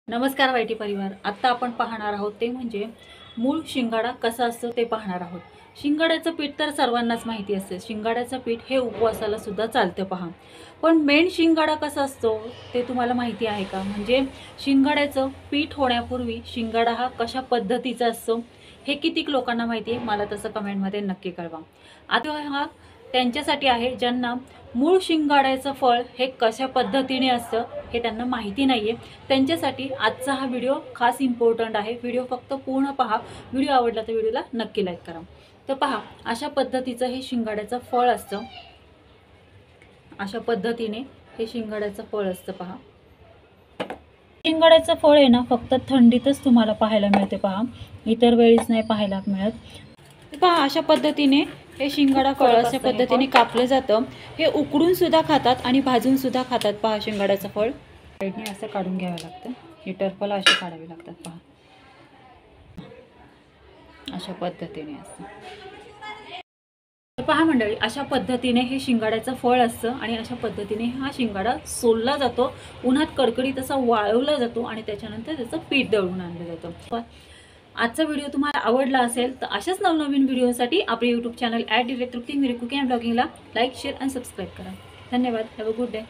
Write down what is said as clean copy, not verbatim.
नमस्कार वाईटी परिवार। आत्ता आपण पाहणार आहोत ते म्हणजे मूळ शिंगाडा कसा असतो ते पाहणार आहोत। शिंगाड्याचं पीठ तर सर्वांनाच माहिती असते। शिंगाड्याचं पीठ हे उपवासाला सुद्धा चालतं पहा। पण मेन शिंगाडा कसा असतो ते तुम्हाला माहिती आहे का? म्हणजे शिंगाड्याचं पीठ होण्यापूर्वी शिंगाडा हा कशा पद्धतीचा असतो हे कितीक लोकांना माहिती आहे मला तसं कमेंटमध्ये नक्की कळवा। आता हा त्यांच्यासाठी आहे ज्यांना मूळ शिंगाड्याचं फळ हे कशा पद्धतीने असतं हे त्यांना माहिती नाही आहे। त्यांच्यासाठी आजचा हा व्हिडिओ खास इम्पॉर्टंट आहे। व्हिडिओ फक्त पूर्ण पहा। व्हिडिओ आवडला तर व्हिडिओला नक्की लाईक करा। तर पहा, अशा पद्धतीचं हे शिंगाड्याचं फळ असतं। अशा पद्धतीने हे शिंगाड्याचं फळ असतं पहा। शिंगाड्याचं फळ आहे ना फक्त थंडीतच तुम्हाला पाहायला मिळते पहा, इतर वेळीच नाही पाहायला मिळत। पहा, अशा पद्धतीने हे शिंगाडा फळ अशा पद्धतीने कापलं जातं। हे उकडून सुद्धा खातात आणि भाजून सुद्धा खातात पहा। शिंगाड्याचं फळ साईडने असं काढून घ्यावं लागतं। हे टर्फल असे काढावे लागतात पहा। अशा पद्धतीने असतं। पहा मंडळी, अशा पद्धतीने हे शिंगाड्याचं फळ असतं आणि अशा पद्धतीने हा शिंगाडा सोलला जातो। उन्हात कडकडीत असा वाळवला जातो आणि त्याच्यानंतर त्याचं पीठ दळून आणलं जातं। आजचा व्हिडिओ तुम्हाला आवडला असेल तर अशाच नवनवीन व्हिडिओसाठी आपले YouTube channel @directrucking cooking and ब्लॉगिंगला लाईक, शेअर आणि सबस्क्राईब करा। धन्यवाद। Have a good day.